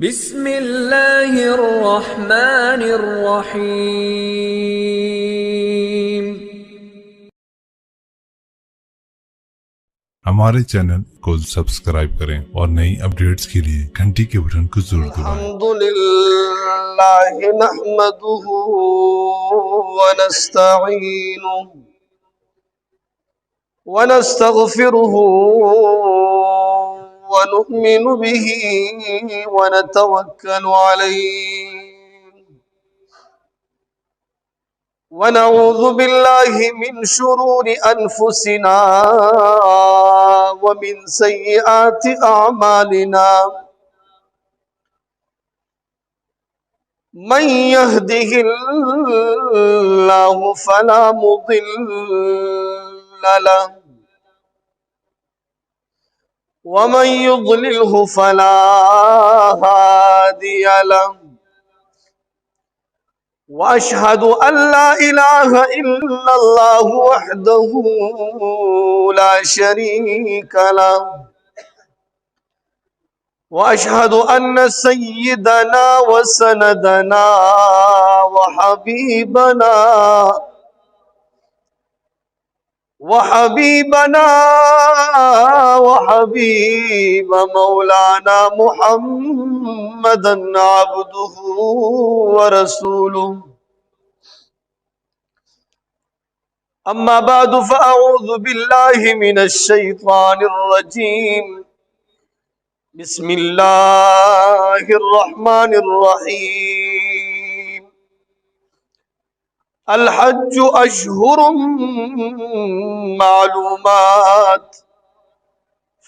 بسم الله الرحمن الرحيم। हमारे चैनल को सब्सक्राइब करें और नई अपडेट्स के लिए घंटी के बटन को जरूर दबाएं। अल्हम्दुलिल्लाह नहमदुहु व नस्तईनुहु व नस्तगफिरुहु व नु'मिनु बिही व नतवक्कलु अलैहि व नऊज़ु बिल्लाहि मिन शुरूरि अनफुसिना व मिन सय्यिआति अअमालिना। मन यहदिहिल्लाहु फला मुदिल्ल लहु व मन युद्लिलहु फला हादिय लहु व अशहदु अल्ला इलाहा इल्लल्लाहु वहदहु ला शरीक लहु वअशहदु अन्न सय्यिदना व सनदना व हबीब मौलाना मुहम्मदन अब्दुहु व रसूलुहु। अम्मा बादु फ़अऊज़ु बिल्लाहि मिनश शैतानिर रजीम। बिस्मिल्लाहिर्रहमानिर्रहीम। अल हज्जु अश्हुरुम मालूमात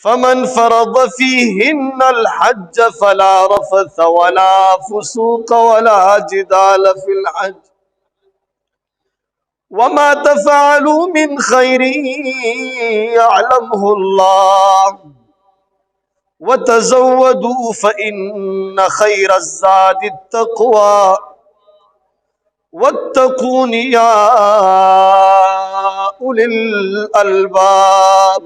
फमन फरद फीहिन्नल हज्ज फला रफथ वला फुसूक वला जिदाल फिल हज्ज वमा तफ़अलू मिन खैरिन यअलमुहुल्लाह वतज़व्वदू फ़इन्न खैरज़्ज़ादि तक़वा वत्तक़ून या उलिल अलबाब।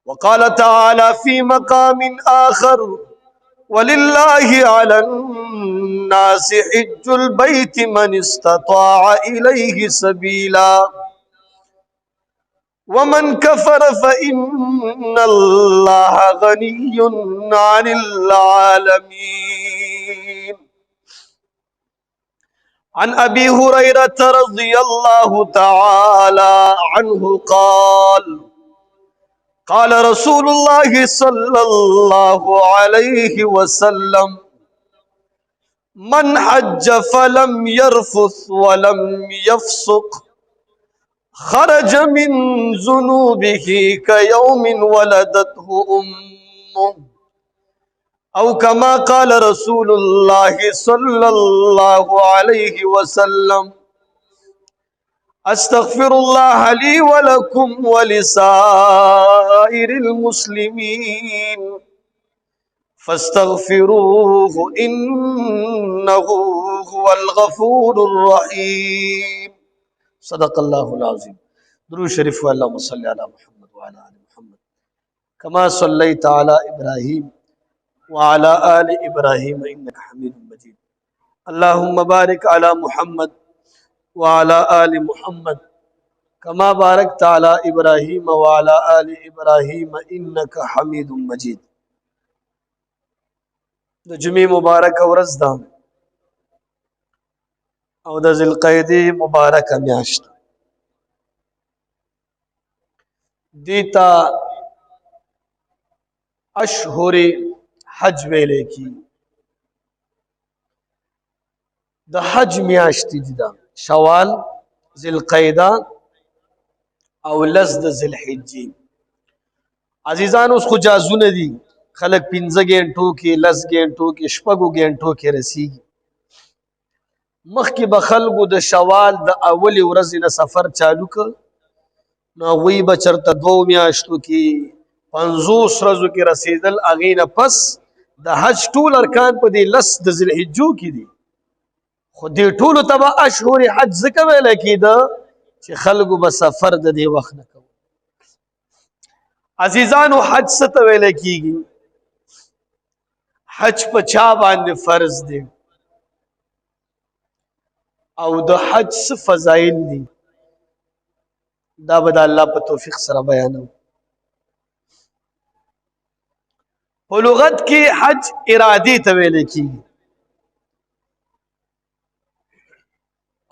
वक़ाल तआला फ़ी मक़ामिन आख़र वलिल्लाहि अलन्नासि हिज्जुल बैति मन इस्तताअ इलैहि सबीला वमन कफ़र फ़इन्नल्लाह गनिय्युन अनिल आलमीन। अन अबी हुरैरह रज़ियल्लाहु तआला अन्हु क़ाल क़ाल रसूलुल्लाहि सल्लल्लाहु अलैहि वसल्लम मन हज्ज फलम यरफुस वलम यफ्सुक खरज मिन ज़ुनूबिही कयौमिन वलदतहु उम्मुह औ कमा क़ाल रसूलुल्लाहि सल्लल्लाहु अलैहि वसल्लम। अस्तग़फिरुल्लाह ली व लकुम व लिसाइरिल मुस्लिमीन फस्तग़फिरूहु इन्नहु हुवल गफ़ूरुर रहीम। सदक़ल्लाहुल अज़ीम। दुरूद शरीफ व अल्लाहुम्मा सल्लि अला मुहम्मद व अला आलि मुहम्मद कमा सल्लैता अला इब्राहीम व अला आलि इब्राहीम इन्नका हमीदुम मजीद। अल्लाहुम्मा बारिक अला मुहम्मद व अला आलि मुहम्मद कमा बारकता अला इब्राहीम व अला आलि इब्राहीम इन्नका हमीदुम मजीद। द जुमे मुबारक वर्ज़ दा औ द ज़िलक़ैदे मुबारक म्याश्त दीता अशहुर हज वेले की द हज म्याश्ती दिदा शवाल ज़िलक़ैदा और लस द ज़िलहिज्जा। अजीजान उसको जाजू ने दी खलक 15 घंटों के 10 घंटों के शपगो घंटों के रसीगी मख के बखलगो द शवाल द अवली वर्ज़ न सफर चालू कर ना वही बचरता 2 म्याश्तों की 50 रज़ों के रसीदल अगीन पस द हज टूल अरकान पर दे लस द ज़िलहिज्जा की दी खुद दे टूल तबा अशहुर हज ज़िक्र वेले की द चे खलगो बसफर द दे वक्त न कहो। अजीजान हज से तवेले की حج په چا باندې فرض دی او د حج څه فضایل دي دا به د الله په توفیق سره بیانو. په لغت کې حج ارادي ته ویل کیږي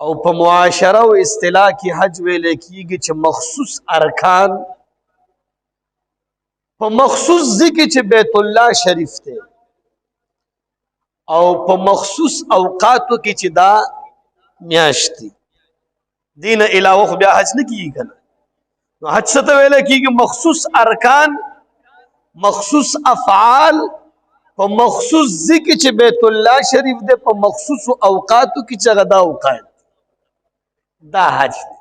او په معاشره او اصطلاح کې حج ویل کیږي چې مخصوص ارکان په مخصوص ځکه چې بیت الله شریف دی او په مخصوص اوقاتو کې چې دا میاشت دی دین علاوه خو بیا حج نه کیږي کنه. نو حج څه ته ویل کیږي؟ مخصوص ارکان مخصوص افعال په مخصوص ځکه چې بیت الله شریف دی په مخصوص اوقاتو کې چې غدا اوقات دا حج دی.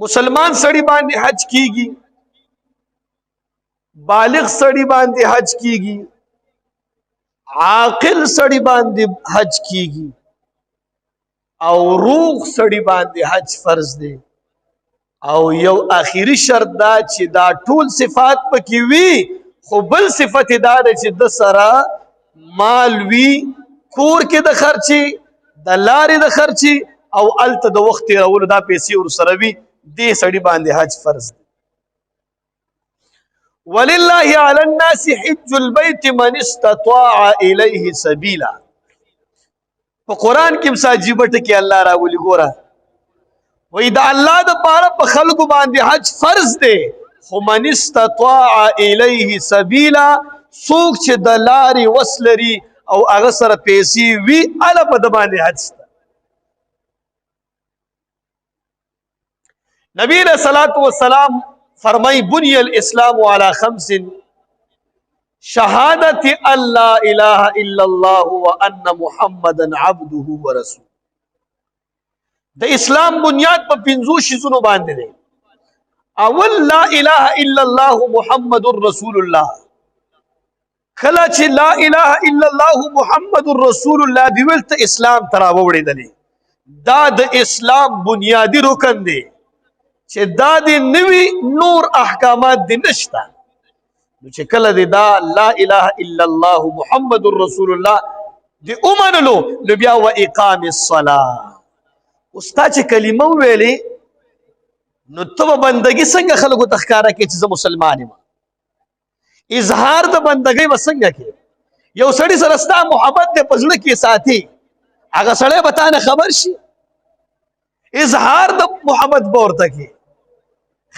مسلمان سړی باندې حج کیږي بالغ سړی باندې حج کیږي عاقل سړی باندې حج کیږي او روغ سړی باندې حج فرض دی او یو اخیری شرط دا چې دا ټول صفات پکې وي خو بل صفت دا ده چې د سره مال وي کور کې د خرچي د لارې د خرچي او الته د وخت تیرولو دا پیسې ورسره وي دې سړی باندې حج فرض دی. ولله علی الناس حج البيت من استطاع الیه سبیلا. په قرآن کې مساجیبه ټکي الله راولي ګوره وای دا الله د پاره په خلکو باندې حج فرض دی خو من استطاع الیه سبیلا څوک چې د لارې وس لري او هغه سره پیسې وي هغه په د باندې حج شته. نبی علیہ الصلوۃ والسلام فرمای بنی الاسلام علی خمس شهادت ان لا اله الا الله وان محمدا عبده ورسوله. د اسلام بنیاد په پنځو شیزونو باندې دی. اول لا اله الا الله محمد رسول الله. کله چې لا اله الا الله محمد رسول الله دی ولته اسلام ترا وړېدلې دا د اسلام بنیادی رکن دی چې دا د نوی نور احکامات دی نشته. نو چې کله دی دا لا اله الا الله محمد رسول الله دی اومنلو نو بیا و اقام الصلاه استا چې کلمه ویلې نو ته بندګي څنګه خلکو تخکارا کې چې زه مسلمان یم اظهار د بندګۍ وسنګه کې یو سړی سره ستا محبت دې پزړه کې ساتي هغه سړی به تا نه خبر شي اظهار د محبت به ورته کې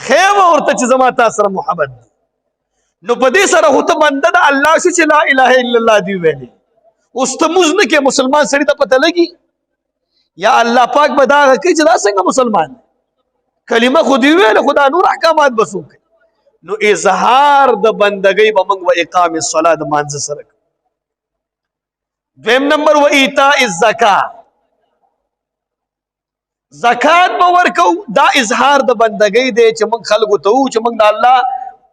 خیر ورته چې زما تا سره محبت دی نو په دې سره هو ته بنده د الله شو چې لا اله الا الله دی ویلې اوس ته موږ نه کې مسلمان سړی ته پته لګي یا الله پاک به دا کوي چې دا څنګه مسلمان کلمه خو دی ویل خدا نور احکامات بسوک نو اظهار د بندګۍ به موږ و اقام الصلاه د مانځ سره. دویم نمبر و ایتاء الزکات زکات به ورکو دا اظهار د بندګۍ دی چې موږ خلکو ته وو چې موږ د الله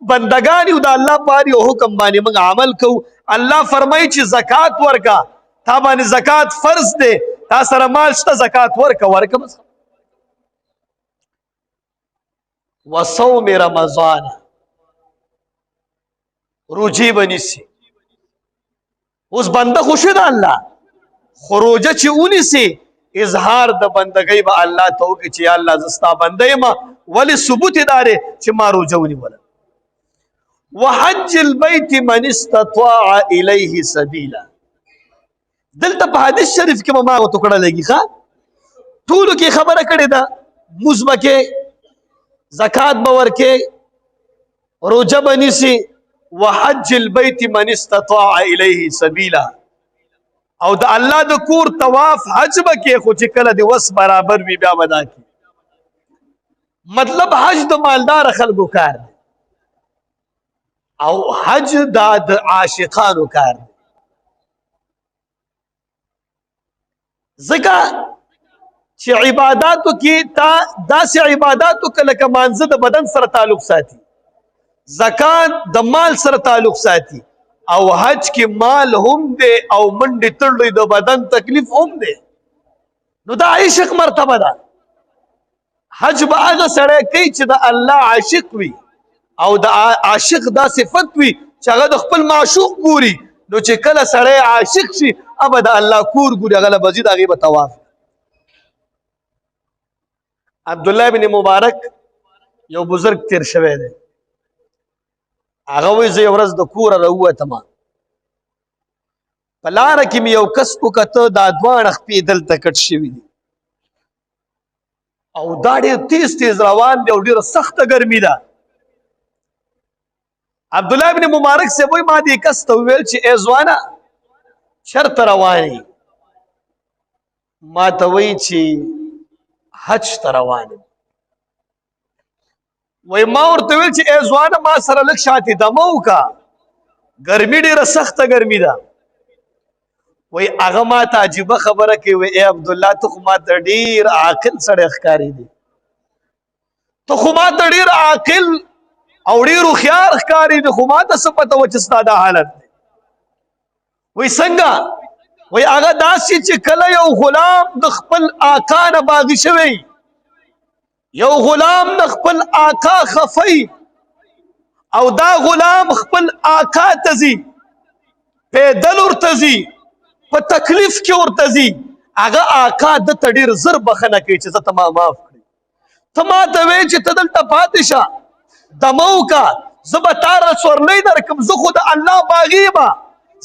بندگان یو د الله پاره یو حکم باندې موږ عمل کوو. الله فرمایي چې زکات ورکا تا باندې زکات فرض دی تا سره مال شته زکات ورکا بس. وصوم رمضان روجی بنیسی اوس بنده خوشی ده الله خروجه چې اونیسی اظهار د بندګۍ به الله ته وکړي چې یا الله زستا بنده یم ولې ثبوت داره چې ما روجه ونیوله. وحج البيت من استطاع الیه سبیلا دلته په حدیث شریف کې ما ټوکړه لګي ښا ټولو کې خبره کړې ده مونځ به کې زکات به ورکې روجه به نیسي وحج البيت من استطاع الیه سبیلا او د الله د کور طواف حج به کې خو چې کله د وس برابر وي بیا ودا کی مطلب حج د مالدار خلکو کار دی او حج د عاشقانو کار دی ځکه چې عباداتو کې تا داسې عباداتو کله که مانځه د بدن سره تعلق ساتي زکات د مال سره تعلق ساتي او حج کې مال هم دی او منډې تړلې د بدن تکلیف هم دی نو دا عشق مرتبه ده. حج به هغه سړی کوي چې د الله عاشق وي او د عاشق دا صفت وي چې هغه د خپل معشوق ګوري نو چې کله سړی عاشق شي ابا د الله کور ګوري هغه له بزید هغې به طواف عبدالله بن مبارک یو بزرگ تیر شوی دی هغه وایي زه یو ورځ د کوره راووتم په لاره کې مې یو کس وکته دا دواړه خپې دلته کټ شوي دي او دا ډېر تیز تیز روان دی او ډېره سخته ګرمي ده عبدالله بن مبارک صاحب وایي ما دې کس ته وویل چې ای ځوانه چېرته روان یې ما ته وایي چې حج ته روان یم وای ما ورته ویل چې ای ځوانه ما سره لږ شاتې دمه وکړه ګرمي ډېره سخته ګرمي ده وای هغه ما ته عجیبه خبره کوي وای ای عبدالله ته خو ما ته ډېر عاقل سړی ښکارېدی ته خو ما ته ډېر عاقل او ډېر هوښیار ښکارېدی خو ما ته څه پته وه چې ستا دا حالت دی وای څنګه وای هغه داسې چې کله یو غلام د خپل آقا نه باغي شوی یو غلام د خپل آقا خفی او دا غلام خپل آقا ته ځي پیدل ورته ځي په تکلیف کې ورته ځي هغه آقا ده ته ډېر زر بخښنه کوي چې زه ته ما معاف کړې ته ما ته وایې چې ته دلته پاتې شه دمه وکړه زه به تا له سورلی درکړم زه خو د الله باغي یم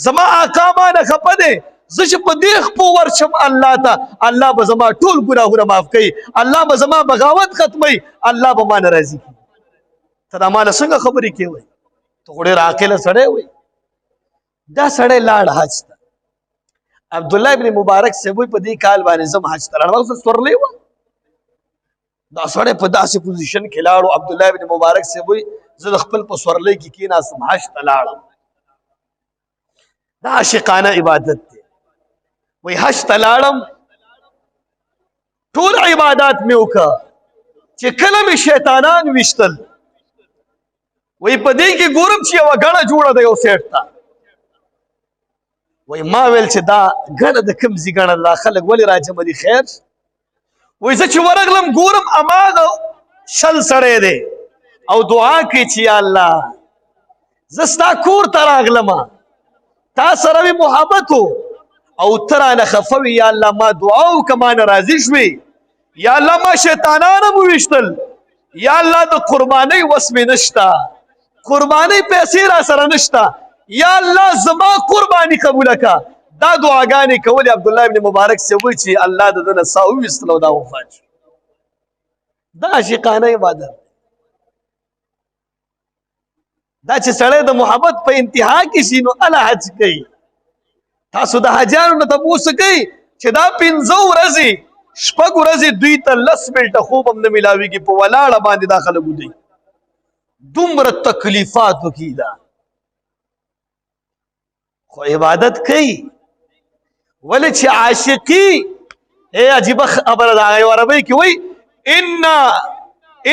زما آقا ما نه خفه دی زه چې په دې خپو ورشم الله ته الله به زما ټول ګناهونه معاف کوي الله به زما بغاوت ختموي الله به ما نه راضي کړي ته دا ما له څنګه خبرې کوې وایي ته خو ډېر عاقله سړی وایي دا سړی لاړ حج ته عبدالله ابن مبارک صاحب وایي په دې کال باندې زم حج ته لاړم اوس سورلی وه دا سړی په داسې پوزیشن کې لاړو عبدالله ابن مبارک صاحب وایي زه د خپل په سورلی کې کېناستم حج ته لاړم دا عاشقانه عبادت دی وایي حج ته لاړم ټول عبادات مې وکړه چې کله مې شیطانان ویشتل وایي په دې کې ګورم چې یوه ګڼه جوړه ده یو سیټ ته وایي ما ویل چې دا ګڼه د کوم ځي ګڼه ده دا خلک ولې راجمع دي خیر وایي زه چې ورغلم ګورم هماغه شل سړی دی او دعا کوي چې یا الله زه ستا کور ته راغلم تا سره مې محبت و او ته رانه خفه وي یا الله ما دعا وکړه ما نه راضي شوې یا الله ما شیطانان هم وویشتل یا الله د قربانۍ وس مې نشته قربانۍ پیسې را سره نشته یا الله زما قرباني قبوله کړه دا دعاګانې کولې عبدالله ابن مبارک صاحب وایي چې الله د ده نه ساه وویستل او دا وفات شو دا عاشقانه عبادت دا چې سړی د محبت په انتها کې شي نو الله حج کوي تاسو د حاجیانو نه تپوس کوئ چې دا 15 ورځې شپږ ورځې دوی ته 10 منټه خوب هم نه میلاویږي په ولاړه باندې دا خلک ودی دومره تکلیفاتو کې ده خو عبادت کوي ولې چې عاشقي ای عجیبه خبره ده هغه عربۍ کې وایي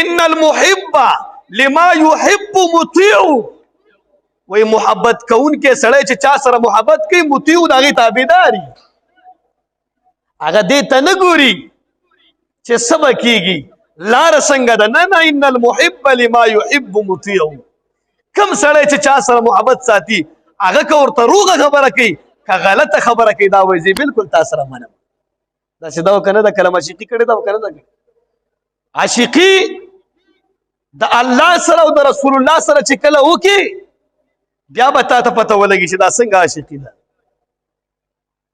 ان المحب لما يحب مطيع وی محبت کوونکی سړی چې چا سره محبت کوي مطیع د هغې تابعداري هغه دې ته نه ګوري چې څه به کېږي لاره څنګه ده نه نه ان المحب لما يحب مطيع کوم سړی چې چا سره محبت ساتي هغه که ورته روغه خبره کوي که غلطه خبره کوي دا وایي زه بلکل تا سره منم داسې دا که نه ده کله عاشقي کړې ده که نه ده عاشقي د الله سره او د رسول الله سره چې کله وکړي بیا به تا ته پته ولګي چې دا څنګه عاشقي ده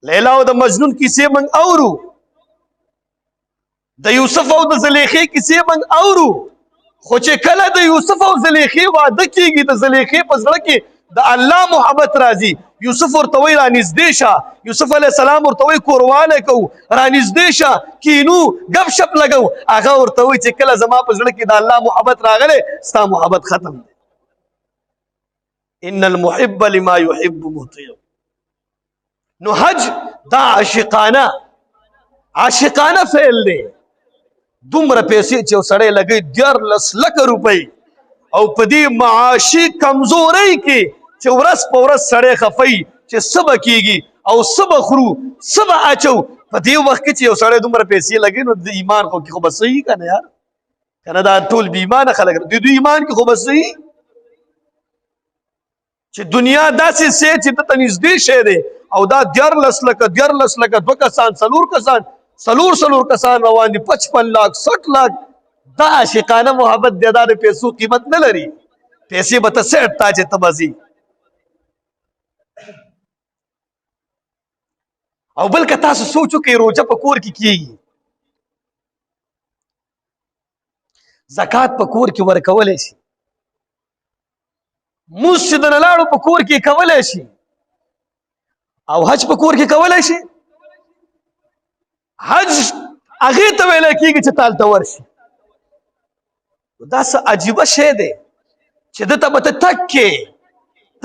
لیلا او د مجنون کیسې موږ اورو د یوسف او د زلیخې کیسې موږ اورو خو چې کله د یوسف او زلیخې واده کېږي د زلیخې په زړه کې د الله محبت راځي یوسف ورته وایي رانږدې شه یوسف علیه السلام ورته وایي کوروالی کوو رانږدې شه کینو ګپ شپ لګو هغه ورته وایي چې کله زما په زړه کې د الله محبت راغلی ستا محبت ختم دی ان المحب لما يحب مطيع نو حج دا عاشقانه فعل دی دومره پیسې چې یو سړی لګوي 14 لکه روپۍ او په دې معاشي کمزورۍ کې چې ورځ په ورځ سړی خفی چې څه به کېږي او څه به خورو څه به اچو په دې وخت کې چې یو سړی دومره پیسې لګوي نو د ایمان خو کې خو به صحیح که نه یار که نه دا ټول بې ایمانه خلک د دوی ایمان کې خو به صحیح چې دنیا داسې سي چې دته نږدې شی دی او دا 14 لکه 2 کسان 4 کسان 4 کسان روان دي 55 लाख 60 लाख دا عاشقانه محبت دی دا د پیسو قیمت نه لري پیسې به ته سیټ تا چې ته بځي او بل که تاسو سوچو کې روزه په کور کې کیږي زکات په کور کې ورکولی شي مسجد نه لاړو په کور کې کولی شي او حج په کور کې کولی شي حج هغې ته ویلی کېږي چې تالته ورشي دا څه عجیبه شی دی چې دته به ته تک کې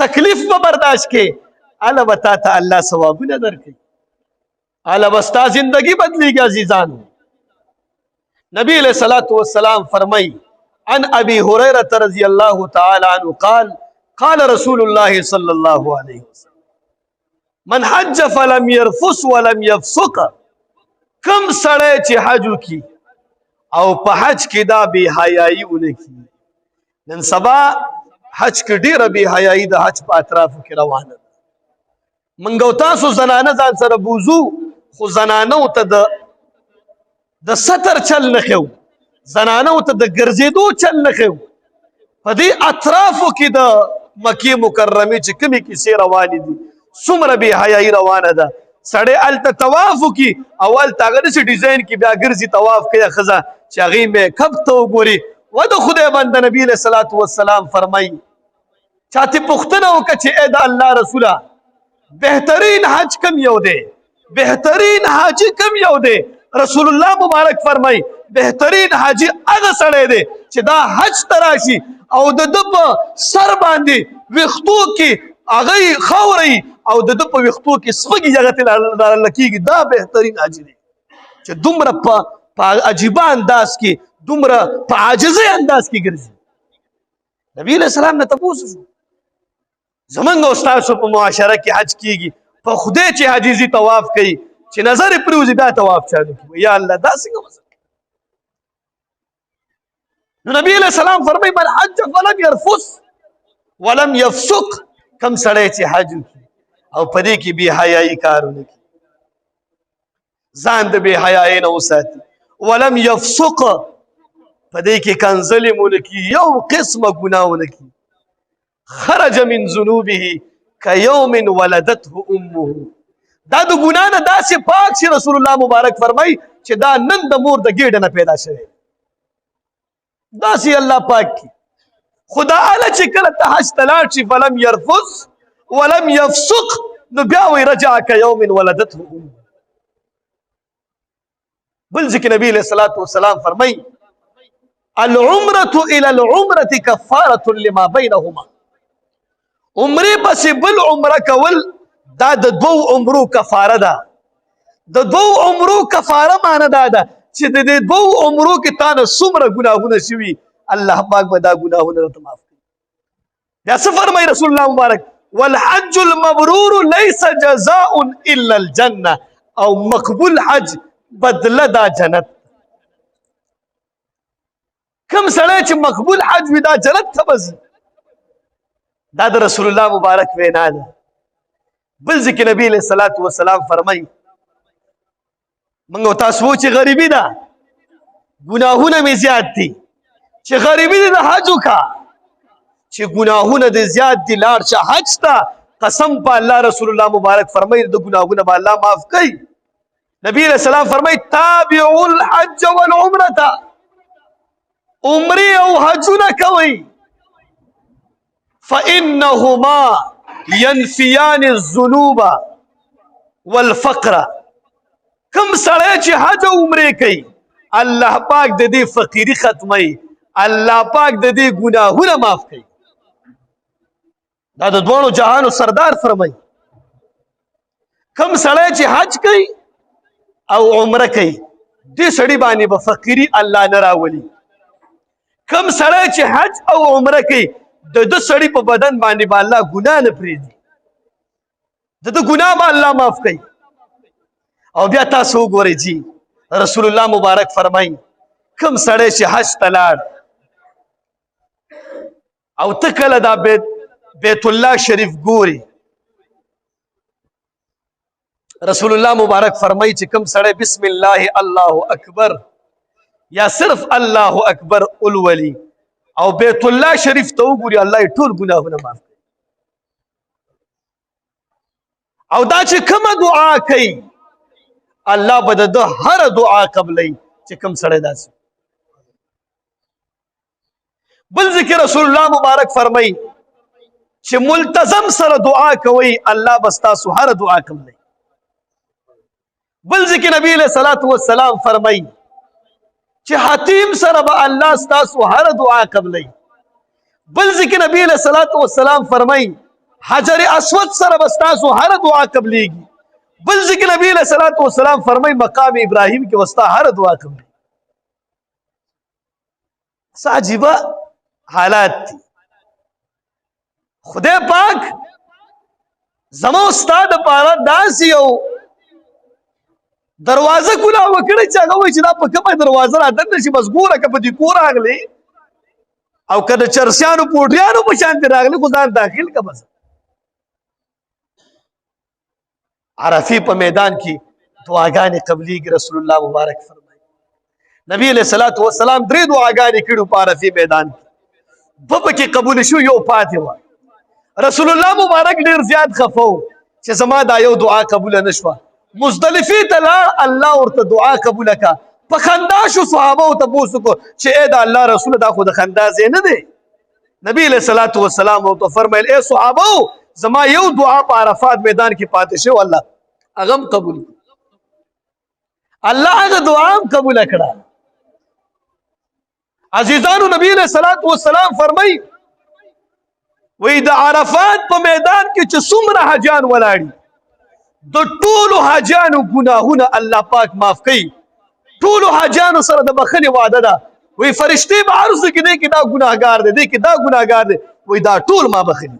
تکلیف به برداشت کې هله به تا ته الله ثوابونه درکوي هله به ستا زندګي بدلیږي عزیزانو نبی علیہ الصلوۃ والسلام فرمائی عن ابی هریرہ رضی اللہ تعالی عنہ قال قال رسول اللہ صلی اللہ علیہ وسلم من حج فلم يرفث ولم يفسق کم سړی چې حج کی او په حج کې دا بے حیايي ونکي نن سبا حج کې ډیره بے حیايي د حج په اطرافو کې روانه منګو تاسو زنانه ځان سره بوزو خو زنانه ته د ستر چل نخو زنانو ته د ګرځېدو چل نخو په دې اطرافو کې د مکې مکرمې چې کومې کیسې روانې دي څومره بې حیايي روانه ده سړی هلته طواف وکړي او هلته هغه داسې ډیزاین کې بیا ګرځي طواف کوي ښځه چې هغې میکپ ته وګوري و د خدای بنده نبي علیه صلات وسلام فرمایي چاته پوښتنه وکړه چې ای د الله رسوله بهترین حج کم یو دی بهترین حاجی کم یو دی رسول الله مبارک فرمای بهترین حاجی هغه سړی دی چې دا حج ته راشي او د ده په سر باندې ویښتو کې هغه خاورئ او د ده په ویښتو کې سپږې هغه ترې لکېږي دا بهترین حاجي دی چې دومره په عجیبه انداز کې دومره په عاجزۍ انداز کې ګرځي نبي علیه السلام نه تپوس شو زمونږ او ستاسو په معاشره کې حج کېږي په خدای چې حاجزي طواف کوي چې نظر یې پرېوځي دا طواف چالو کړي یا الله دا څنګه مسله نو نبی علیه السلام فرمایي من حج فلم يرفث ولم يفسق کم سړی چې حج وکړي او په دې کې بې حیایي کار ونه کړي ځان د بې حیایۍ نه وساتي ولم يفسق په دې کې کنځلې مو نه کړي یو قسمه ګناه ونه کړي خرج من ذنوبه كيوم ولدته امه دا د ګناه نه داسې پاک شي رسول الله مبارک فرمایي چې دا نن د مور د ګېډه نه پیدا شوی داسې الله پاک کی خدا اعلی چې کله ته حج ته لاړ شي فلم يرفث ولم يفسق نو بیا وایي رجع كيوم ولدته امه بل ځکه نبی علیه الصلاة والسلام فرمایي العمرة الى العمرة كفارة لما بينهما عمره پسې بل عمره کول دا د 2 عمرو کفاره ده د 2 عمرو کفاره معنی دا ده چې د 2 عمرو کې تا نه څومره ګناهونه شوي الله پاک به دا ګناهونه راته معاف کړي بیا څه فرمایي رسول الله مبارک والحج المبرور ليس جزاء الا الجنه او مقبول حج بدله دا جنت کم سړی چې مقبول حج وي دا جنت ته به ځي دا د رسول الله مبارک وینا ده بل ځکه نبی علیه الصلاة والسلام فرمایي موږ تاسو چې غریبي ده ګناهونه مې زیات دي چې غریبي دې د حج وکړه چې ګناهونه دې زیات دي لاړ شه حج ته قسم په الله رسول الله مبارک فرمایي د ګناهونه به الله معاف کوي نبی علیه السلام فرمایي تابعوا الحج والعمرة عمرې او حجونه کوئ فإنهما ينفيان الذنوب والفقر کم سړی چې حج او عمرې کوي الله پاک د دې فقیري ختموي الله پاک د دې ګناهونه معاف کوي دا د دواړو جهانو سردار فرمایي کم سړی چې حج کوي او عمره کوي دې سړي باندې به فقیري الله نه راولي کم سړی چې حج او عمره کوي د ده سړي په بدن باندې به الله ګناه نه پرېږدي د ده ګناه به الله معاف کوي او بیا تاسو وګورئ جی رسول الله مبارک فرمایي کوم سړی چې حج ته لاړ او ته کله دا بیت الله شریف ګوري. رسول الله مبارک فرمایي چې کوم سړی بسم الله الله اکبر یا صرف الله اکبر اولولي او بیت الله شریف ته وګوري، الله یې ټول ګناهونه معاف کوي. او دا چې کومه دعا کوي الله به د هر دعا قبلوي چې کوم سړی داسې. بل ذکر رسول الله مبارک فرمایي چې ملتزم سره دعا کوي الله به ستاسو هر دعا قبلوي. بل ذکر نبی علیہ الصلوۃ والسلام فرمایي چې حتیم سره به الله ستاسو هر دعا قبلوي. بل ذکر نبی علیہ الصلوۃ والسلام فرمایي حجر اسود سره به ستاسو هر دعا قبليږي. بل ذکر نبی علیہ الصلوۃ والسلام فرمایي مقام ابراهیم کې وستا هر دعا قبلي. څه عجیبه حالات دي. خدای پاک زمو استاد لپاره داسې یو دروازه کولا وکړي چې هغه وایي چې دا په کومه دروازه راتللی شي، بس ګوره که په دې کور راغلی او که د چرسیانو پوډریانو په شانتې راغلی خو ځان داخل که بس. عرفې په میدان کې دعاګانې قبلیږي. رسول الله مبارک فرمایي نبی علیہ الصلوۃ والسلام 3 دعاګانې کړي په عرفې میدان کې، دوه پکې قبول شو یو پاتې وه. رسول الله مبارک ډېر زیات خفه و چې زما دا یو دعا قبوله نه شوه. مزدلفې ته لاړ، الله ورته دعا قبوله کړه. په خندا شو، صحابه ورته تپوس وکړو چې ای د الله رسوله دا خو د خندا ځای نه دی. نبی علیہ الصلوۃ والسلام ورته فرمیل ای صحابه زما یو دعا په عرفات میدان کې پاتې شو، الله هغه هم قبول کړه. الله هغه دعا هم قبوله کړه. عزیزانو نبی علیہ الصلوۃ والسلام فرمایي وی د عرفات په میدان کې چې څومره حاجیان ولاړي د ټولو حاجیانو ګناهونه الله پاک معاف کوي. ټولو حاجیانو سره د بخښنې وعده ده. وی فرشتې به عرض کې دی کې دا ګناهګار دی، دی کې دا ګناهګار دی، وی دا ټول ما بخښلي.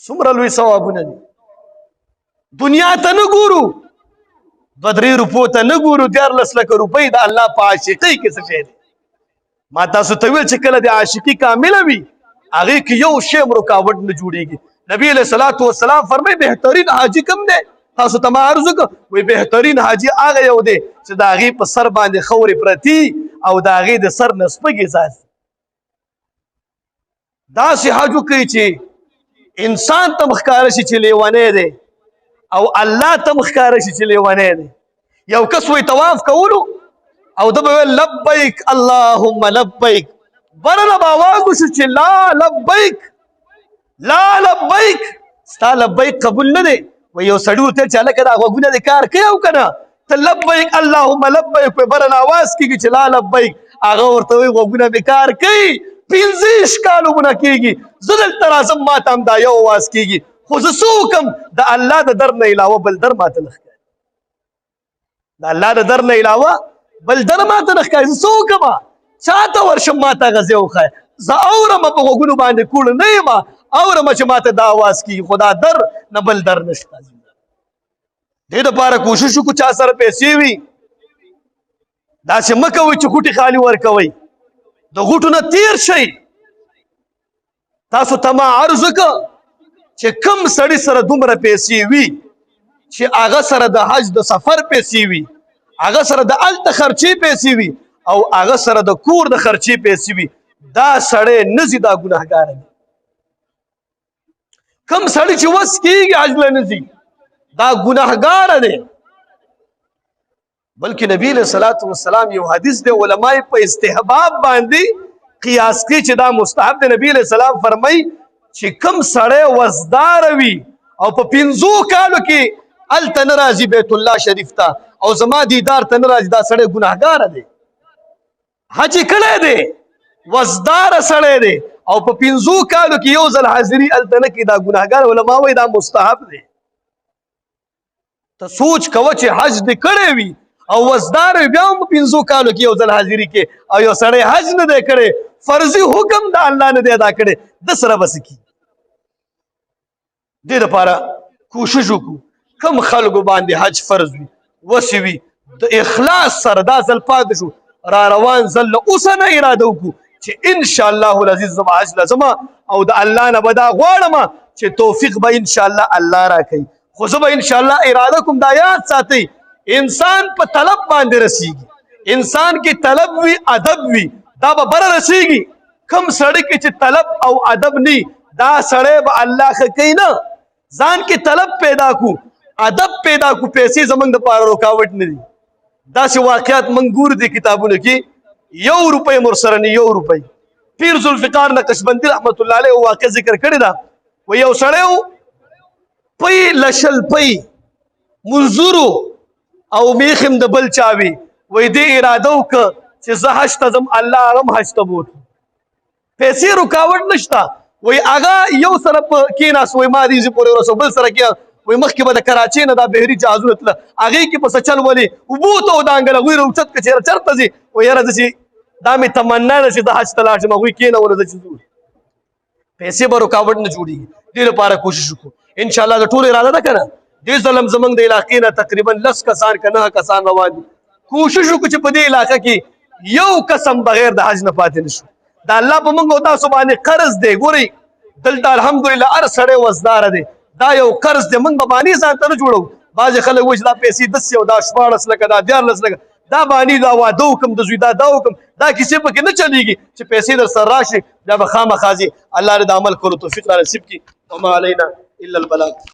څومره لوی ثوابونه دي. دنیا ته نه ګورو، 2-3 روپو ته نه ګورو، 14 لکه روپۍ د الله په عاشقۍ کې څه شی دی. ما تاسو ته ویل چې کله د عاشقي کامله وي هغې کې یو شی هم رکاوټ نه جوړېږي. نبی علیہ الصلوۃ والسلام فرمایي بهترین حاجي کوم دی؟ تاسو ته ما عرض وکړه وایي بهترین حاجي هغه یو دی چې د هغې په سر باندې خورې پرتي او د هغې د سر نه سپږې ځاځي. داسې حج وکړئ چې انسان ته ښکاره شي چې لیونی دی او الله ته ښکاره شي چې لیونی دی. یو کس وایي طواف کولو او ده به ویل لبیک اللهم لبیک، برنه به آواز وشو چې لا لبیک لا لبیک، ستا لبیک قبول نه دی. وایي یو سړي ورته چې هلکه دا غوږونه دې کار کوي او که نه ته لبیک اللهم لبیک وایي برنه آواز کېږي چې لا لبیک، هغه ورته وایي غوږونه مې کار کوي 15 کالونه کېږي زه دلته راځم ما ته هم دا یو آواز کېږي خو زه څه وکړم د الله د در نه علاوه بل در ماته نه ښکاري. د الله د در نه علاوه بل در ماته نه ښکاري. زه څه وکړم؟ چاته ورشم ما ته غزې وښایه. زه اورم په غوږونو باندې کوړ نه یم، اورم چې ما ته دا آواز کېږي خو دا در نه بل در نشته. دې دپاره کوشش وکړو چا سره پیسې وي داسې مه کوئ چې غوټې خالي ورکوئ، د غوټو نه تیر شئ. تاسو ته ما عرض وکړه چې کوم سړي سره دومره پیسې وي چې هغه سره د حج د سفر پیسې وي، هغه سره د هلته خرچې پیسې وي او هغه سره د کور د خرچې پیسې وي، دا سړی نه ځي دا ګناهګاره دی. کوم سړی چې وس کېږي حج له نه ځي دا ګناهګاره دی. بلکې نبی علیہ الصلوۃ والسلام یو حدیث دی علما یې په استحباب باندې قیاس کوي چې دا مستحب دی. نبی علیہ السلام فرمایي چې کوم سړی وزداره وي او په 15 کالو کې هلته نه راځي بیت الله شریف ته او زما دیدار ته نه راځي، دا سړی ګناهګاره دی. حج یې کړی دی، وزداره سړی دی او په 15 کالو کې یو ځل حاضري هلته نه کوي، دا ګناهګار. علما وایي دا مستحب دی. ته سوچ کوه چې حج دې کړی وي او وزدار وي بیا هم 15 کالو کې یو ځل حاضري کې او یو سړی حج نه دی کړی، فرضي حکم د الله نه دی ادا کړی، د سره به څه کي. دې دپاره کوشش وکړو کم خلکو باندې حج فرض وي وسې وي د اخلاص سره دا ځل پاتې شو را روان ځل له اوسه نه اراده وکړو چې ان شاء الله العزيز زما حج لازم او د الله نه بدا غواړم چې توفیق به ان شاء الله الله راکړي خو زه به ان شاء الله اراده کوم دا یاد ساتئ انسان په طلب باندې رسیږي انسان کې طلب وي ادب وي دا به بره رسیږي کم سړی کې چې طلب او ادب ني دا سړی به الله ښه کوي نه ځان کې طلب پیدا کو ادب پیدا کو پیسې زمونږ دپاره رکاوټ نه دي داسې واقعات موږ ګورو دي کتابونو کې ₹1 مرسره نه ₹1 پیر ذوالفقار نقشبندي رحمت الله علیه واقع ذکر کړی دا و یو سړی پی لشل پی منظورو او میخم د بل چاوي وای دې اراده وکړه چې زه حج ته ځم الله هغه هم حج ته بوت پیسې رکاوټ نشته وای هغه یو سره کېناست وای ما دې پورې ورسو بل سره کېناست وای مخکې به د کراچۍ نه دا بهري جهازونه تله هغې کې په څه چل ولې اوبو ته ودانګل هغوی راوچت کړه چې چېرته ځي وایي یاره زه چې دا مې تمنا ده چې د حج ته لاړ شم هغوی کېنوله زه چې ځو پیسې به رکاوټ نه جوړېږي دې لپاره کوشش وکړو انشاءالله د ټولو اراده ده که نه دې ځلم زموږ د علاقې نه تقریبا 10 کسان که 9 کسان روان دي کوشش وکړو چې په دې علاقه کې یو قسم بغیر د حج نه پاتې نه شو د الله په موږ او تاسو باندې قرض دی ګورئ دلته الحمدلله هر سړی وزداره دی دا یو قرض دی موږ به باني ځان ته نه جوړوو بعضې خلک وایي چې دا پیسې داسې او دا 14 لکه دا 14 لکه دا باني دا واده وکړم د زوی دا وکړم دا کیسې پکې نه چلېږي چې پیسې در سره راشي بیا به خامخا ځي الله دې د عمل کولو توفیق را نصیب کړي وما علینا الا البلاغ